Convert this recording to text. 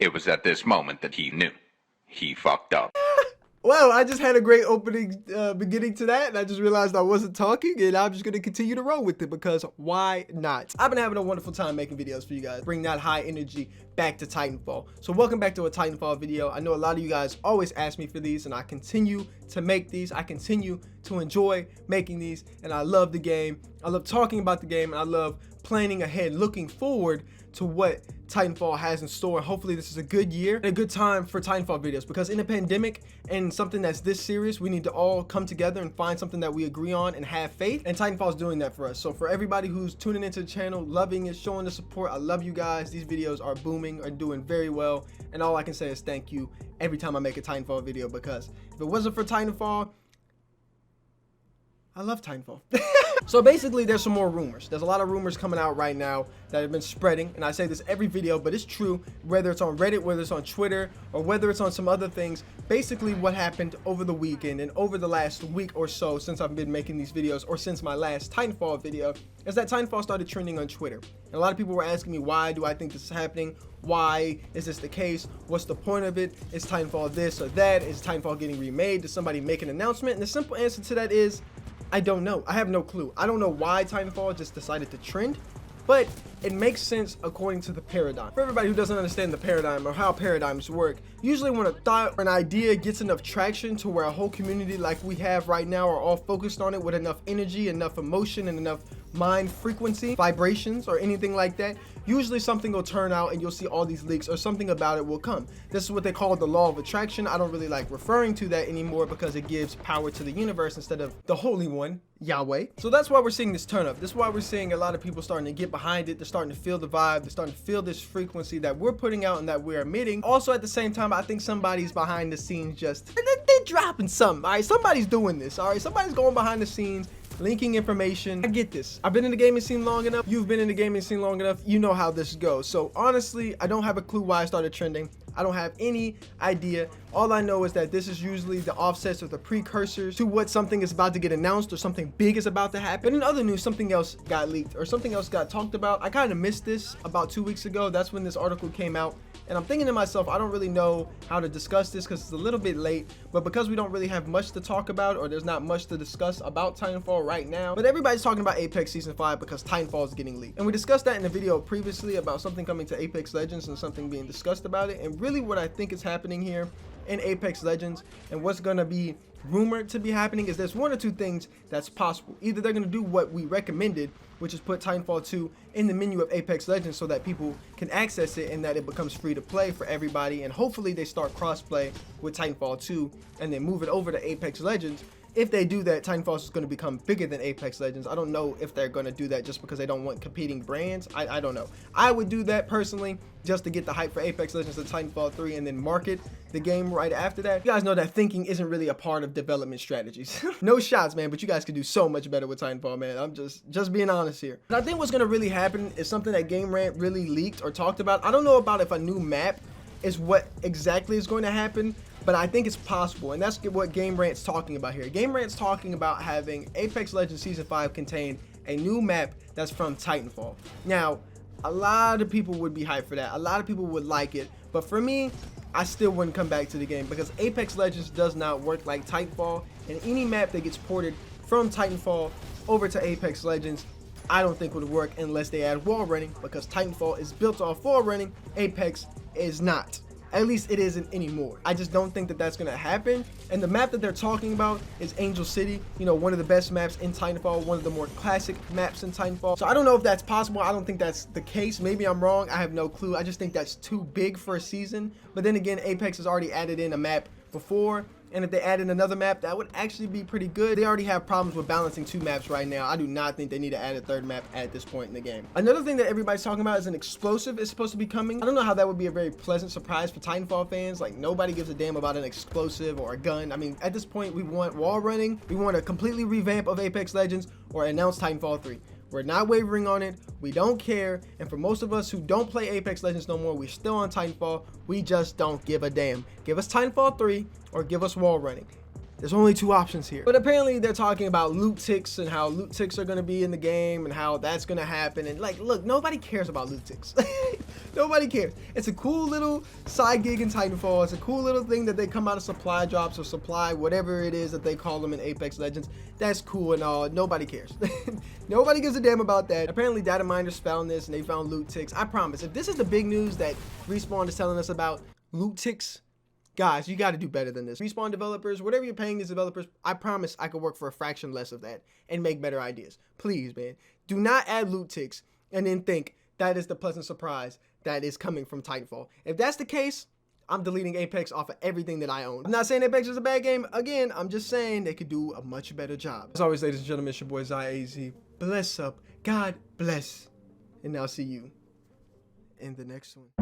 It was at this moment that he knew. He fucked up. Well, I just had a great opening beginning to that, and I just realized I wasn't talking, and I'm just going to continue to roll with it because why not? I've been having a wonderful time making videos for you guys, bring that high energy back to Titanfall. So welcome back to a Titanfall video. I know a lot of you guys always ask me for these, and I continue to make these. I continue to enjoy making these, and I love the game. I love talking about the game, and I love planning ahead, looking forward to what Titanfall has in store. Hopefully this is a good year and a good time for Titanfall videos, because in a pandemic and something that's this serious, we need to all come together and find something that we agree on and have faith, and Titanfall is doing that for us. So for everybody who's tuning into the channel, loving it, showing the support, I love you guys. These videos are booming, are doing very well, and all I can say is thank you every time I make a Titanfall video, because if it wasn't for Titanfall, I love Titanfall. So basically there's some more rumors. There's a lot of rumors coming out right now that have been spreading, and I say this every video, but it's true, whether it's on Reddit, whether it's on Twitter, or whether it's on some other things. Basically what happened over the weekend and over the last week or so since I've been making these videos, or since my last Titanfall video, is that Titanfall started trending on Twitter. And a lot of people were asking me, why do I think this is happening? Why is this the case? What's the point of it? Is Titanfall this or that? Is Titanfall getting remade? Does somebody make an announcement? And the simple answer to that is, I don't know. I have no clue. I don't know why Titanfall just decided to trend, but it makes sense according to the paradigm. For everybody who doesn't understand the paradigm or how paradigms work, usually when a thought or an idea gets enough traction to where a whole community like we have right now are all focused on it with enough energy, enough emotion, and enough mind frequency, vibrations, or anything like that, usually something will turn out and you'll see all these leaks, or something about it will come. This is what they call the law of attraction. I don't really like referring to that anymore because it gives power to the universe instead of the Holy One, Yahweh. So that's why we're seeing this turn up. This is why we're seeing a lot of people starting to get behind it. They're starting to feel the vibe. They're starting to feel this frequency that we're putting out and that we're emitting. Also at the same time, I think somebody's behind the scenes just, they're dropping something, all right? Somebody's doing this, all right? Somebody's going behind the scenes, linking information. I get this. I've been in the gaming scene long enough. You've been in the gaming scene long enough. You know how this goes. So honestly, I don't have a clue why I started trending. I don't have any idea. All I know is that this is usually the offsets or the precursors to what something is about to get announced or something big is about to happen. In other news, something else got leaked or something else got talked about. I kind of missed this about 2 weeks ago. That's when this article came out. And I'm thinking to myself, I don't really know how to discuss this because it's a little bit late, but because we don't really have much to talk about, or there's not much to discuss about Titanfall right now, but everybody's talking about Apex Season 5 because Titanfall is getting leaked. And we discussed that in a video previously about something coming to Apex Legends and something being discussed about it. And really what I think is happening here in Apex Legends and what's going to be rumored to be happening is there's one or two things that's possible. Either they're going to do what we recommended, which is put Titanfall 2 in the menu of Apex Legends so that people can access it and that it becomes free to play for everybody, and hopefully they start crossplay with Titanfall 2 and then move it over to Apex Legends. If they do that, Titanfall is going to become bigger than Apex Legends. I don't know if they're going to do that just because they don't want competing brands. I don't know. I would do that personally just to get the hype for Apex Legends and Titanfall 3 and then market the game right after that. You guys know that thinking isn't really a part of development strategies. No shots, man, but you guys could do so much better with Titanfall, man. I'm just being honest here. And I think what's going to really happen is something that Game Rant really leaked or talked about. I don't know about if a new map is what exactly is going to happen, but I think it's possible, and that's what Game Rant's talking about here. Game Rant's talking about having Apex Legends Season 5 contain a new map that's from Titanfall. Now, a lot of people would be hyped for that. A lot of people would like it, but for me, I still wouldn't come back to the game because Apex Legends does not work like Titanfall, and any map that gets ported from Titanfall over to Apex Legends, I don't think would work unless they add wall running, because Titanfall is built off wall running, Apex is not. At least it isn't anymore. I just don't think that that's going to happen. And the map that they're talking about is Angel City, you know, one of the best maps in Titanfall, one of the more classic maps in Titanfall. So I don't know if that's possible. I don't think that's the case. Maybe I'm wrong. I have no clue. I just think that's too big for a season. But then again, Apex has already added in a map before, and if they add in another map, that would actually be pretty good. They already have problems with balancing two maps right now. I do not think they need to add a third map at this point in the game. Another thing that everybody's talking about is an explosive is supposed to be coming. I don't know how that would be a very pleasant surprise for Titanfall fans. Like, nobody gives a damn about an explosive or a gun. I mean, at this point, we want wall running. We want a completely revamp of Apex Legends or announce Titanfall 3. We're not wavering on it. We don't care. And for most of us who don't play Apex Legends no more, we're still on Titanfall. We just don't give a damn. Give us Titanfall 3 or give us wall running. There's only two options here. But apparently they're talking about loot ticks and how loot ticks are gonna be in the game and how that's gonna happen. And like, look, nobody cares about loot ticks. Nobody cares. It's a cool little side gig in Titanfall. It's a cool little thing that they come out of supply drops or supply, whatever it is that they call them in Apex Legends. That's cool and all. Nobody cares. Nobody gives a damn about that. Apparently data miners found this and they found loot ticks. I promise, if this is the big news that Respawn is telling us about, loot ticks, guys, you got to do better than this. Respawn developers, whatever you're paying these developers, I promise I could work for a fraction less of that and make better ideas. Please, man. Do not add loot ticks and then think that is the pleasant surprise that is coming from Titanfall. If that's the case, I'm deleting Apex off of everything that I own. I'm not saying Apex is a bad game. Again, I'm just saying they could do a much better job. As always, ladies and gentlemen, it's your boy ZyAZ. Bless up. God bless. And I'll see you in the next one.